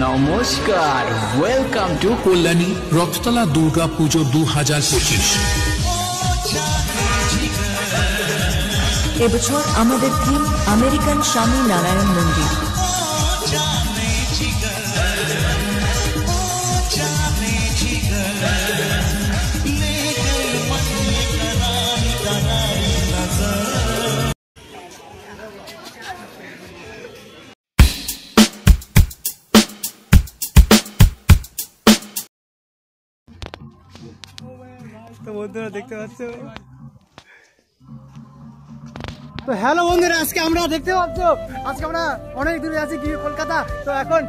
নমস্কার, welcome to Kalyani Rathtala Durga পুজো 2025। এবছর আমাদের থিম আমেরিকান স্বামী নারায়ণ মন্দির। তো বন্ধুরা দেখতে পাচ্ছ, তো হ্যালো বন্ধুরা, আজকে আমরা দেখতে পাচ্ছ আজকে আমরা অনেক দূরে আছি কি কলকাতা। তো এখন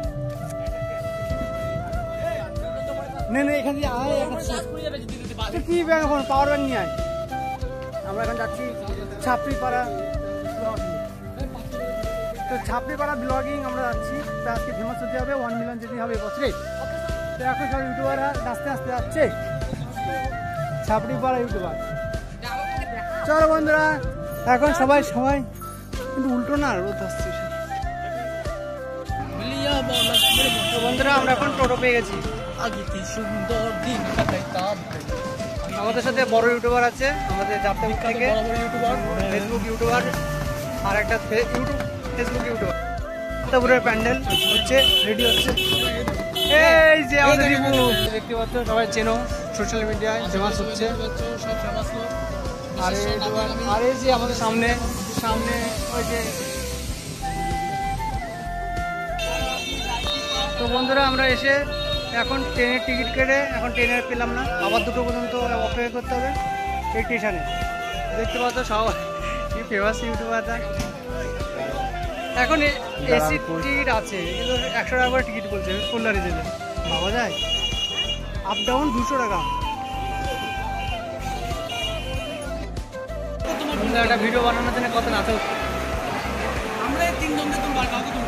এখানে কি ব্যাংক, এখন পাওয়ার ব্যাংক নিয়ে আয়। আমরা এখন যাচ্ছি ছাপড়িপাড়া, তো ছাপড়িপাড়া ব্লগিং আমরা যাচ্ছি। তো আজকে ফেমাস হতে হবে, 1 মিলিয়ন যেতে হবে বছরে। তো এখন সব ইউটিউবাররা আস্তে আস্তে যাচ্ছে ছাপড়িপাড়া ইউটিউবার। চলো বন্ধুরা, এখন সবাই কিন্তু উল্টো না, রোদ আসছে। বন্ধুরা আমরা এখন টোটো পেয়ে গেছি। আমাদের সাথে বড় ইউটিউবার আছে আমাদের যাত্রা থেকে, ফেসবুক ইউটিউবার, আর একটা ফেসবুক ইউটিউবার। তারপরে প্যান্ডেল হচ্ছে, রেডি হচ্ছে। এই যে আমাদের দেখতে পাচ্ছ, সবাই চেনো, সোশ্যাল মিডিয়ায় ফেমাস হচ্ছে। আর এই যে আমাদের সামনে ওই যে। তো বন্ধুরা আমরা এসে এখন ট্রেনের টিকিট কেটে এখন ট্রেনের পেলাম না, আবার 2টো পর্যন্ত অপেক্ষা করতে হবে এই স্টেশনে। দেখতে পাচ্ছ সবাই কি ফেমাস ইউটিউবাররা। এখন এসি টিকিট আছে কিন্তু 100 টাকা করে টিকিট বলছে কল্যাণী জেলে, পাওয়া যায় আপ ডাউন 200 টাকা। একটা ভিডিও বানানোর জন্য কত না, তো আমরা 3 জন যেতাম, কাউকে তো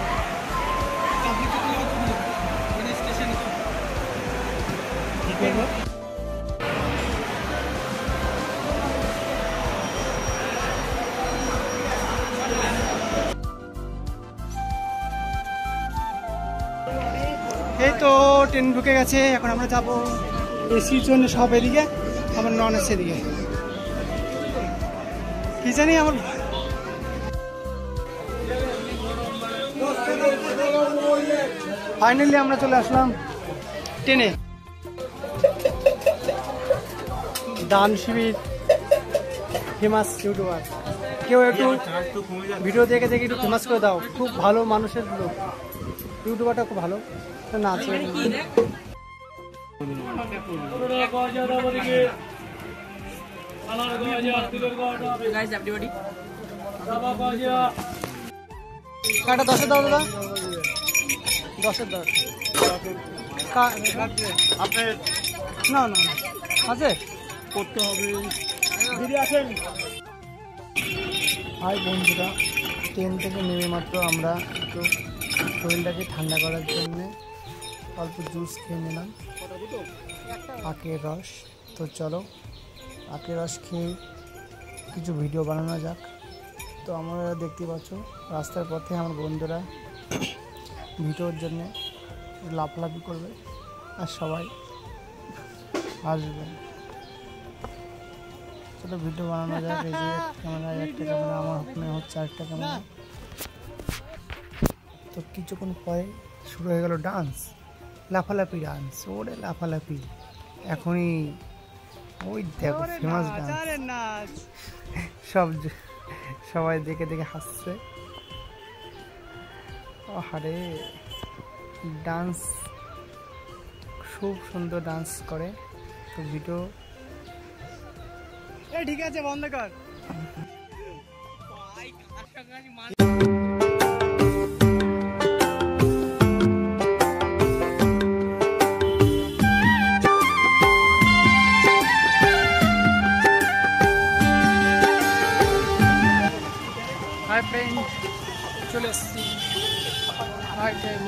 স্টেশনে কি করবো। এই তো ট্রেন ঢুকে গেছে, এখন আমরা যাবো এসির জন্য সব এদিকে, আমার নন এসি এদিকে। কি জানি আমার ফাইনালি আমরা চলে আসলাম ট্রেনে। দান শিবির ফেমাস ইউটিউবার, কেউ একটু ভিডিও দেখে একটু ফেমাস করে দাও। খুব ভালো মানুষের লোক, ইউটিউবারটা খুব ভালো না আছে। কাটা 10 দাও দাদা, 10 দাও। না না আছে করতে হবে, দিদি আছেন। হাই বন্ধুরা, ট্রেন থেকে নেমে মাত্র আমরা একটু শরীরটাকে ঠান্ডা করার জন্য অল্প জুস খেয়ে নিলাম, আখের রস। তো চলো আখের রস খেয়ে কিছু ভিডিও বানানো যাক। তো আমরা দেখতে পাচ্ছ রাস্তার পথে আমার বন্ধুরা ভিডিওর জন্য লাফালাফি করবে আর সবাই আসবে। চলো ভিডিও বানানো যাক। এই যে ক্যামেরায় একটা ক্যামেরা, আমার ওখানে হচ্ছে আরেকটা ক্যামেরা। তো কিছুক্ষণ পরে শুরু হয়ে গেল ডান্স, লাফালাফি ডান্স, ওরে লাফালাফি। এখনই ওই দেখো ফেমাস ডান্স, সবাই দেখে দেখে হাসছে। আরে ডান্স খুব সুন্দর ডান্স করে। তো ভিডিও ঠিক আছে, বন্ধ কর। হাই ফ্রেন্ড, চলে এসছি হাই টাইম।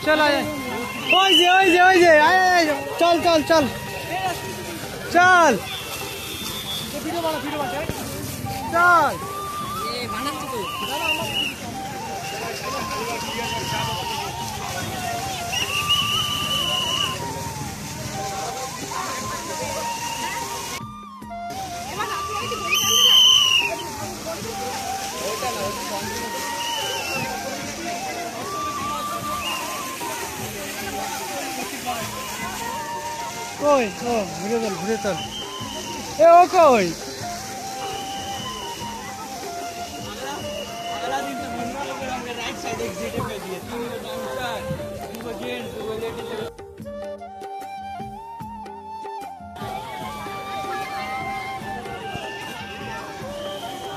চল ওই যে ওই যে ওই যে চল চল চল চল চল কই ও ঘুরে চল এ ও কই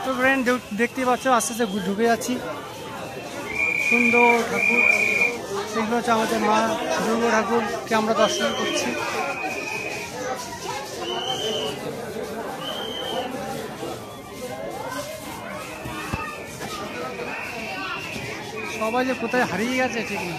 তো ফ্রেন্ড দেখতেই পাচ্ছ আস্তে আস্তে ঢুকে যাচ্ছি সুন্দর ঠাকুর সেগুলো হচ্ছে আমাদের মা দুর্গা ঠাকুরকে আমরা দর্শন করছি সবাই যে কোথায় হারিয়ে গেছে ঠিক না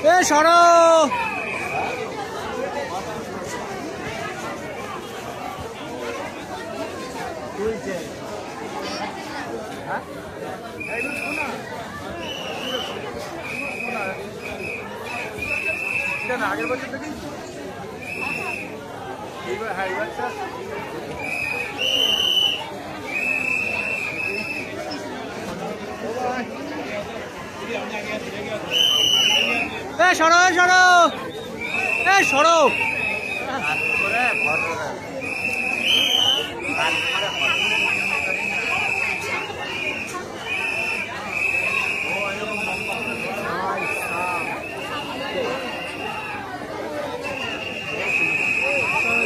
এ সরো আগের বছর থেকে সরো সরো এ সরো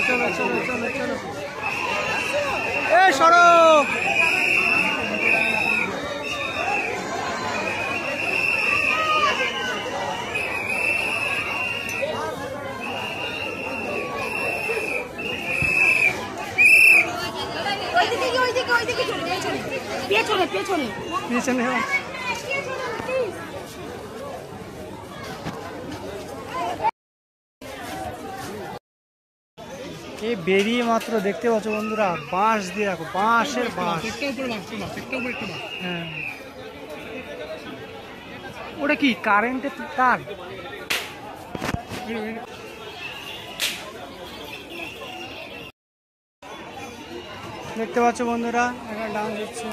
চলো চলো চলো চলো এ সরো পেছনে এই বেরিয়ে মাত্র দেখতে পাচ্ছ বন্ধুরা বাঁশ দিয়ে রাখো বাঁশের বাঁশ হ্যাঁ ওটা কি কারেন্টের তার দেখতে পাচ্ছ বন্ধুরা এখানে ডান্স হচ্ছে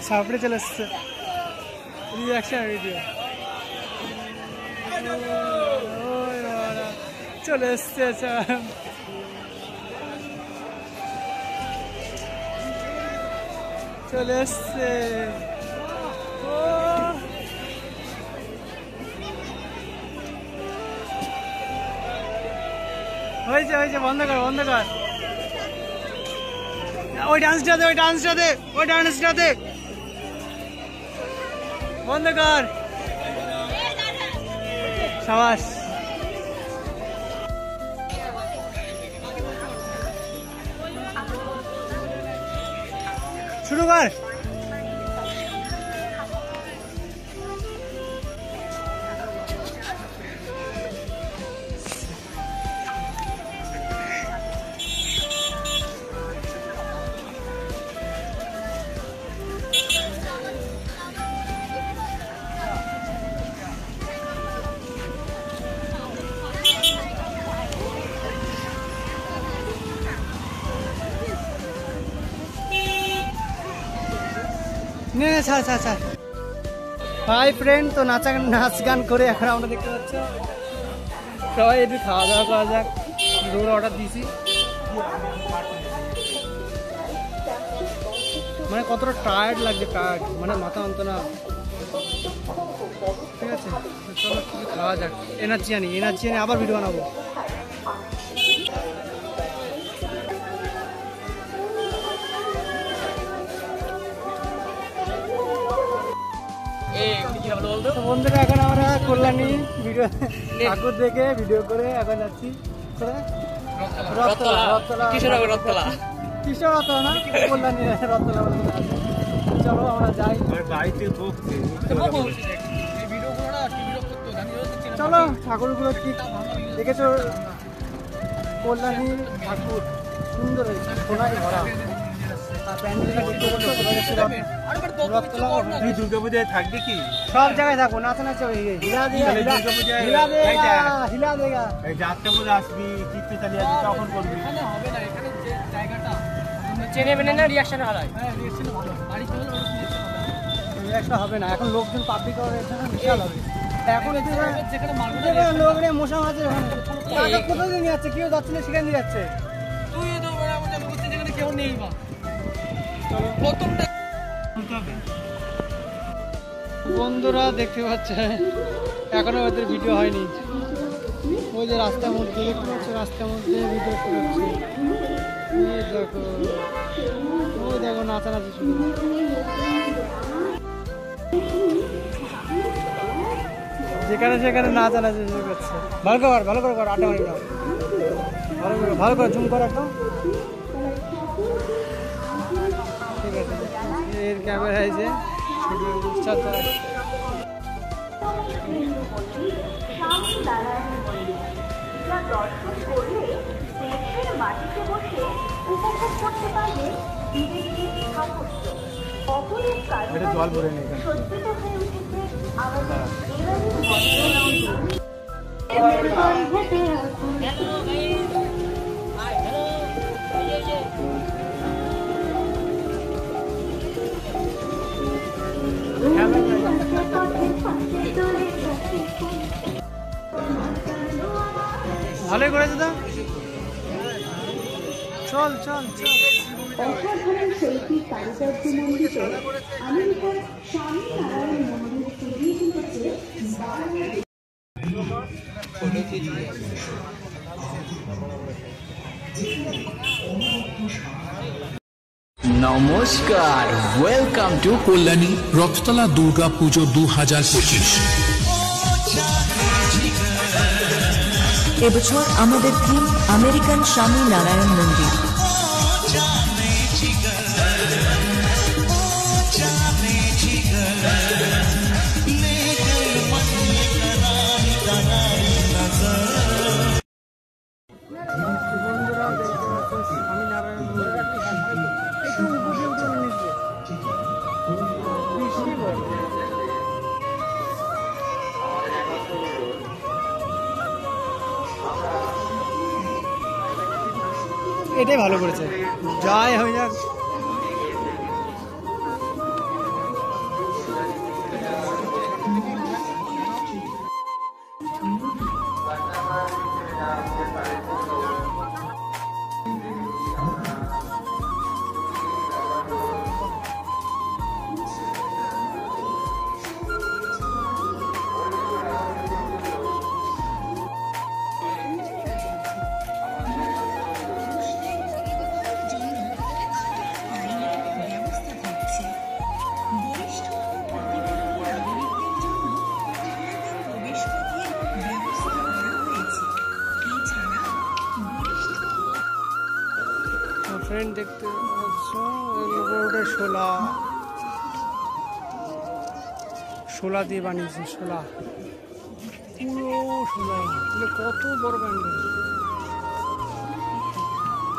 সাপড়ে চলে এসছে রিয়াকশন ভিডিও চলে এসছে চলে এসছে হয়েছে হয়েছে বন্ধ কর বন্ধ কর ওই ডান্সটা দে ওই ডান্সটা দে ওই ডান্সটা দে বন্ধ কর সাবাস শুরু কর ছাড় ছাড় ছাড় হাই ফ্রেন্ড তো নাচ গান করে এখন আমরা দেখতে পাচ্ছি সবাই একটু খাওয়া দাওয়া করা যাক রোল অর্ডার দিয়েছি। মানে কতটা টায়ার্ড লাগছে, টায়ার্ড মানে মাথা অন্ত না। ঠিক আছে, চলো কিছু খাওয়া যাক। এনার্জি আনি আবার ভিডিও বানাবো। বন্ধুরা এখন আমরা কল্যাণী ভিডিও ঠাকুর দেখে ভিডিও করে এখন যাচ্ছি রথতলা না কল্যাণী রথতলা। চলো আমরা যাই, চলো ঠাকুরগুলো ঠিক দেখেছো? কল্যাণীর ঠাকুর সুন্দর হয়েছে, সোনায় ভরা। দুর্গাপূজায় থাকবে কি? সব জায়গায় থাকবো, নাচানাচি যাত্রা পূজা আসবি, কীর্তি চালিয়ে আসবি, তখন করবি। হবে না, এখানে যে জায়গাটা চেনে মেনে না, রিয়াকশন ভালো হয়। রিয়াকশন হবে না, এখন লোকজন পাবলিক বিশাল হবে। এখন লোক নিয়ে মশা মারছে, কোথাও দিয়ে নিয়ে যাচ্ছে, কেউ যাচ্ছে না, সেখানে দিয়ে যাচ্ছে। কেউ নেই বা বন্ধুরা দেখতে পাচ্ছে এখনো ওদের ভিডিও হয়নি। ওই যে রাস্তার মধ্যে দেখতে পাচ্ছে, রাস্তার মধ্যে ভিডিও করছে। দেখো ওই দেখো নাচানাচি শুরু। যেখানে সেখানে নাচানাচি শুরু করছে। ভালো করে কর, আটা মারি না, ভালো করে জুম করে একদম। ঠিক আছে, এর ক্যামেরা আছে। জল ভরে নেই। ভালোই করেছে তো, চল চল চল। অসাধারণ শৈল্পিক কারুকার্য মণ্ডিত আমেরিকার স্বামীনারায়ণ মন্দির তৈরি হয়েছে। নমস্কার, ওয়েলকাম টু কল্যাণী রথতলা দুর্গা পুজো 2025। এবছর আমাদের থিম আমেরিকান স্বামী নারায়ণ মন্দির। এটাই ভালো করেছে, যাই হয়ে যাক। ফ্রেন্ড দেখতে পাচ্ছ, ওটা শোলা দিয়ে বানিয়েছে, শোলা, পুরো শোলা। কত বড় প্যান্ডেল।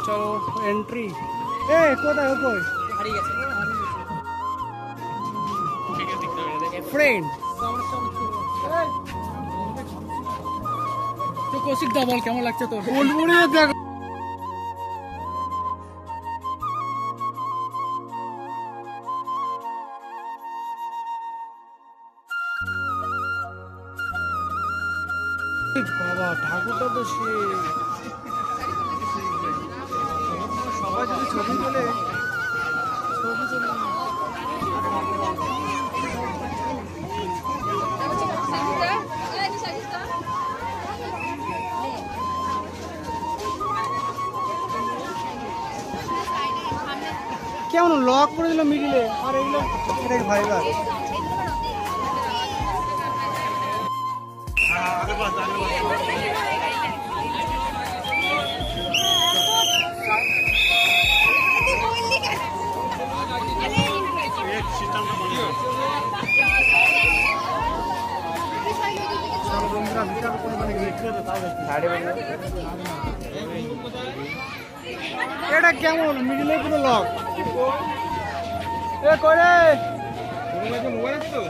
চলো এন্ট্রি। কোথায় ওই ফ্রেন্ড তো কৌশিক দা বল কেমন লাগছে তোর? দেখ বাবা, ঠাকুরটা তো সে ছবি তোলে কেমন লক করে দিল মিডিলে আর এইগুলো এটা ভাইবার এটা কেমন মিডিলে পুরো লক এ করে মোবাইল তো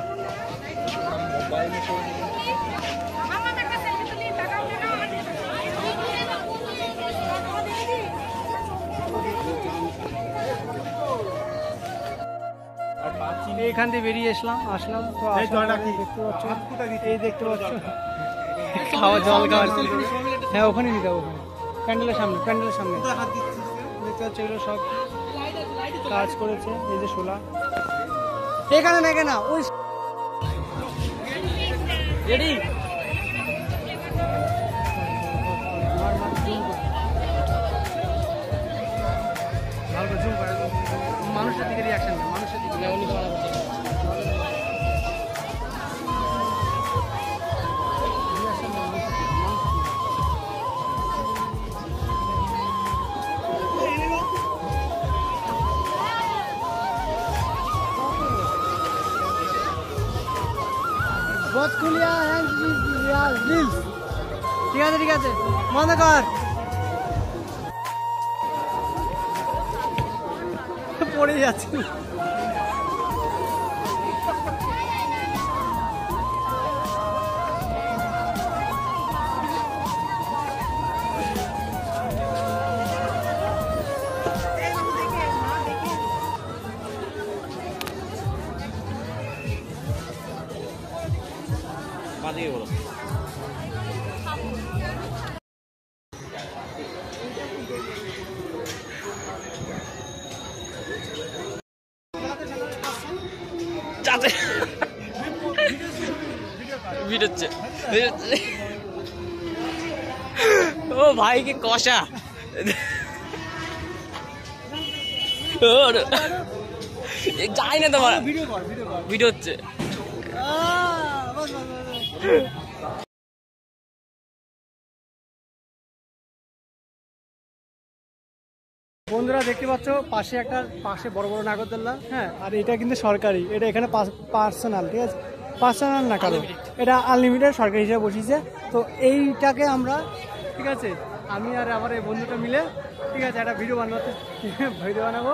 এইখান থেকে বেরিয়ে আসলাম তো দেখতে পাচ্ছ এই দেখতে পাচ্ছ খাওয়া জল খাওয়া হ্যাঁ ওখানে দিতে হবে প্যান্ডেলের সামনে দেখতে পাচ্ছ এগুলো সব কাজ করেছে এই যে শোলা এখানে না কেনা ওই রেডি মানুষের দিকে রিয়াকশন মানুষের দিকে ঠিক আছে বন্ধ কর পড়ে যাচ্ছে ও ভাই কি কষা যাই না তোমার ভিডিও হচ্ছে বন্ধুরা দেখতে পাচ্ছ পাশে বড় বড় নাগরদোল্লা হ্যাঁ আর এটা কিন্তু সরকারি এটা এখানে পার্সোনাল ঠিক আছে পার্সোনাল না কারো এটা আনলিমিটেড সরকারি হিসেবে বসিয়েছে তো এইটাকে আমরা ঠিক আছে আমি আর আমার এই বন্ধুটা মিলে ঠিক আছে একটা ভিডিও বানাবো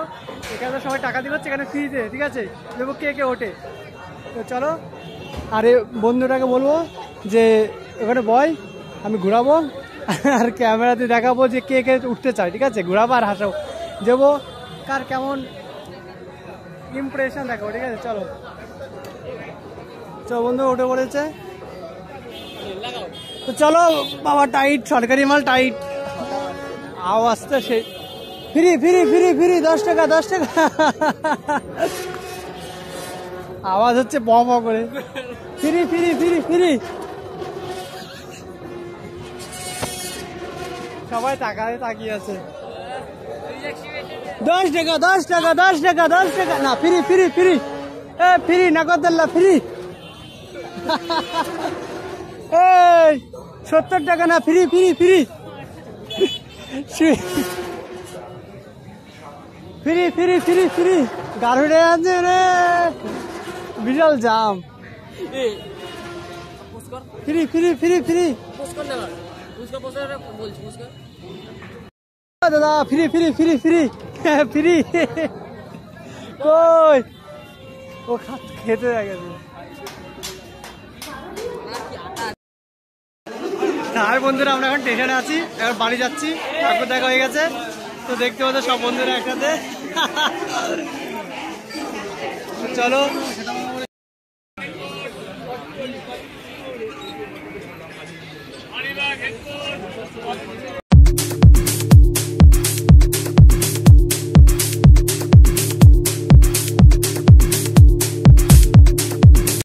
এখানে সবাই টাকা দিচ্ছে এখানে ফ্রিতে ঠিক আছে দেখবো কে ওঠে তো চলো আর এই বন্ধুটাকে বলবো যে ওখানে বয় আমি ঘুরাবো আর ক্যামেরাতে দেখাবো যে কে উঠতে চায় ঠিক আছে ঘুরাবো আর হাসাবো দেবো কার কেমন ইমপ্রেশন দেখাবো ঠিক আছে চলো বন্ধু উঠে পড়েছে তো চলো বাবা টাইট সরকারি মাল টাইট আওয়াজটা সেই ফ্রি 10 টাকা আওয়াজ হচ্ছে ব করে ফ্রি সবাই তাকিয়ে আছে 10 টাকা না ফ্রি নাগরদোল্লা ফ্রি 70 টাকা না ফ্রি গাড়ি আছে রে বিশাল জাম ফ্রি দাদা ফ্রি কই ও খেতে গেছে আর বন্ধুরা আমরা এখন স্টেশনে আছি এখন বাড়ি যাচ্ছি ঠাকুর দেখা হয়ে গেছে তো দেখতে পাচ্ছ সব বন্ধুরা একসাথে চলো